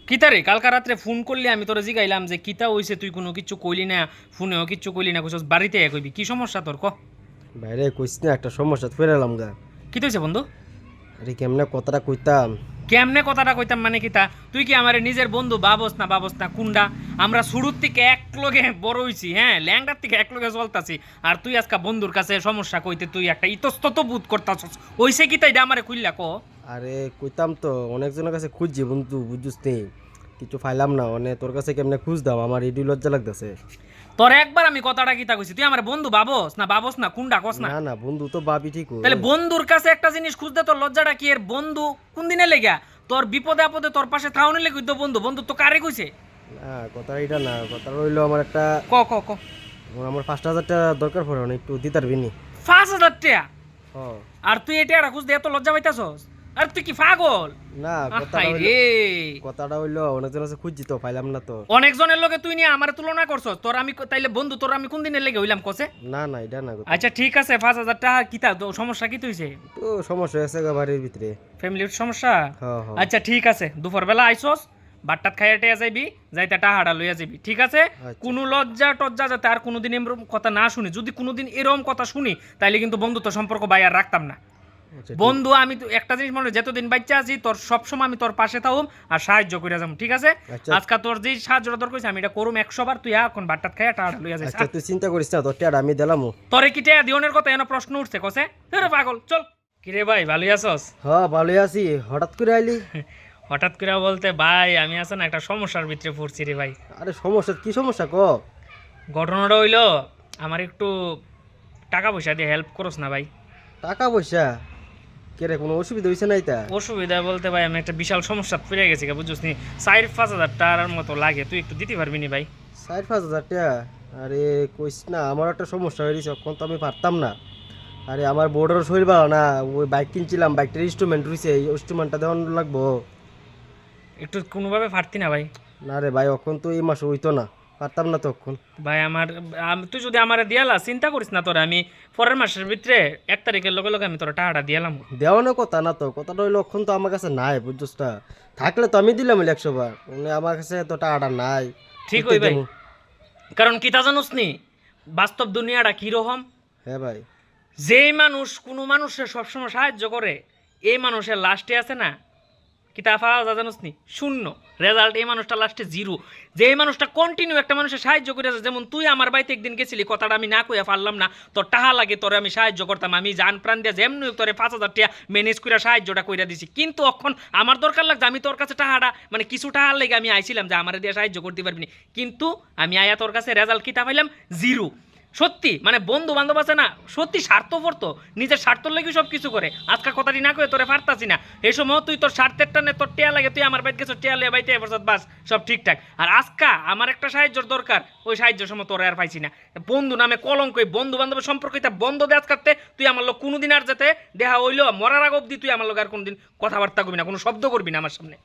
কিতা রে কালকা রাত্রে ফোন করলি আমি তোরে জিগাইলাম যে কিতা হইছে তুই কোনো কিছু কইলি না ফোনেও কিছু কইলি না কইছস বাড়িতে কইবি কি সমস্যা তোর ক বাইরে কইস না একটা সমস্যা ফেরালাম গা। কি হইছে বন্ধু আরে কেমনে কথাটা কইতাম। কেমনে কথাটা কইতাম মানে কিতা তুই কি আমারে নিজের বন্ধু বাবস না কুন্ডা আমরা শুরুর থেকে এক লগে বড় হইছি হ্যাঁ ল্যাংড়ার থেকে এক লগে চলতাছি আর তুই আজকে বন্ধুর কাছে সমস্যা কইতে তুই একটা ইতস্তত বোধ করতাছস হইছে কিতা এটা আমারে কইলা ক আরে কইতাম তো অনেকজনের কাছে খুঁজছি বন্ধু বুঝছিস নি কিছু ফাইলাম না মানে তোর কাছে কেমনে খুঁজদাম আমার এডি লজ্জা লাগতেছে। তোর একবার আমি কথাটা কিতা কইছি তুই আমার বন্ধু বাবস না কুন্ডা কস না না না বন্ধু তো ভাবি ঠিক তাহলে বন্ধুর কাছে একটা জিনিস খুঁজতে তোর লজ্জাটা কি এর বন্ধু কোন দিনে লেগা তোর বিপদে আপদে তোর পাশে থাউনি লেগে তো বন্ধু তো কারে কইছে না কথা এটা না কথা রইলো আমার একটা ক ক ক আমার 5,000 টাকা দরকার পড়ে না একটু দিতে পারবি নি? 5,000 টাকা হ আর তুই এটা একটা খুঁজতে এত লজ্জা পাইতাছস আর তুই কি পাগল না হাই রে কথাটা হইলো অনেকজনের কাছে খুঁজছি তো পাইলাম না তো। অনেকজনের লগে তুই নিয়ে আমার তুলনা করছস তোর আমি তাইলে বন্ধু তোর আমি কোন দিনে লেগে হইলাম কসে না না এটা না কথা। আচ্ছা ঠিক আছে 5,000 টাকা কিতা সমস্যা কি তুইছে তো সমস্যা হয়েছে গা বাড়ির ভিতরে। ফ্যামিলির সমস্যা হ্যাঁ হ্যাঁ আচ্ছা ঠিক আছে দুপুরবেলা আইসস বাট্টাত খাইয়া টেয়া যাইবি যাইতে টাহাড়া লইয়া যাবি ঠিক আছে আচ্ছা। কোনো লজ্জা টজ্জা যাতে আর কোনোদিন এরকম কথা না শুনি যদি কোনোদিন এরকম কথা শুনি তাইলে কিন্তু বন্ধুত্ব সম্পর্ক বাই আর রাখতাম না আচ্ছা, বন্ধু আমি তো একটা জিনিস মনে হয়, যতদিন বাচ্চা আছি তোর সবসময় আমি তোর পাশে থাকুম আর সাহায্য করে যাবো ঠিক আছে আচ্ছা। আজকে তোর যে সাহায্যটা দরকার হইছে আমি এটা করুম 100 বার তুই এখন বাট্টাত খাইয়া টাহাড়া লইয়া যাইস আচ্ছা তুই চিন্তা করিস না তোর টাকা আমি দিলামও। তোরে কি টেয়া দিওনের কথা এনে প্রশ্ন উঠছে কসে তোরে পাগল চল কিরে ভাই ভালোই আছস হ্যাঁ ভালোই আছি হঠাৎ করে আইলি। হঠাৎ করে বলতে ভাই আমি আছে না একটা সমস্যার ভিতরে পড়ছি রে ভাই আরে সমস্যা কি সমস্যা ক? ঘটনাটা হইলো আমার একটু টাকা পয়সা দিয়ে হেল্প করস না ভাই টাকা পয়সা কে রে কোনো অসুবিধা হয়েছে না এটা? অসুবিধা বলতে ভাই আমি একটা বিশাল সমস্যা পড়ে গেছি বুঝছিস নি 4-5 হাজার টাকার মতো লাগে তুই একটু দিতে পারবি নি ভাই 4-5 হাজার টাকা? আরে কইস না আমার একটা সমস্যা হয়ে গেছে এখন তো আমি পারতাম না। আরে আমার বোর্ডেরও শরীর ভালো না ওই বাইক কিনছিলাম বাইকটার ইনস্ট্রুমেন্ট রয়েছে এই ইনস্ট্রুমেন্টটা দেওয়ান লাগবো। একটু কোনোভাবে পারতি না ভাই না রে ভাই এখন তো এই মাসে হইতো না পারতাম না তখন। ভাই তুই যদি আমার দিয়ালা চিন্তা করিস না তোরা আমি পরের মাসের ভিতরে 1 তারিখের লগে লগে আমি তোরা টাকাটা দিয়ালাম দেওয়ানোর কথা না তো কথাটা হইলো এখন তো আমার কাছে নাই বুঝছিস না থাকলে তো আমি দিলাম 100 বার মানে আমার কাছে তো টাকাটা নাই। ঠিক হই ভাই কারণ কি তা জানোস নি বাস্তব দুনিয়াটা কিরকম হ্যাঁ ভাই যেই মানুষ কোনো মানুষের সবসময় সাহায্য করে এই মানুষের লাস্টে আছে না কিতা পাওয়া যায় জানোস নি শূন্য রেজাল্ট এই মানুষটা লাস্টে জিরো যে এই মানুষটা কন্টিনিউ একটা মানুষের সাহায্য করে আছে যেমন তুই আমার বাড়িতে একদিন গেছিলি কথাটা আমি না কইয়া পারলাম না তোর টাহা লাগে তোরে আমি সাহায্য করতাম আমি জান প্রাণ দিয়ে যেমনি তোরে 5,000 টাকা ম্যানেজ করে সাহায্যটা কইরা দিছি কিন্তু এখন আমার দরকার লাগছে আমি তোর কাছে টাহাটা মানে কিছু টাহার লেগে আমি আইছিলাম যে আমার দিয়ে সাহায্য করতে পারবি না কিন্তু আমি আয়া তোর কাছে রেজাল্ট কিতা পাইলাম জিরো সত্যি মানে বন্ধু বান্ধব আছে না সত্যি স্বার্থপর তো নিজের স্বার্থর লেগে সব কিছু করে আজকাল কথাটি না করে তোরে পারতাছি না এই সময় তুই তোর স্বার্থের টানে তোর টেয়া লাগে তুই আমার বাইক গেছো টেয়া লিয়ে বাইতে এবার বাস সব ঠিকঠাক আর আজকা আমার একটা সাহায্যর দরকার ওই সাহায্যের সময় তোর আর পাইছি না বন্ধু নামে কলঙ্ক বন্ধু বান্ধবের সম্পর্ক এটা বন্ধ দিয়ে আজকাতে তুই আমার লোক কোনোদিন আর যেতে দেখা হইলো মরার আগ অব্দি তুই আমার লোক আর কোনোদিন কথাবার্তা করবি না কোনো শব্দ করবি না আমার সামনে।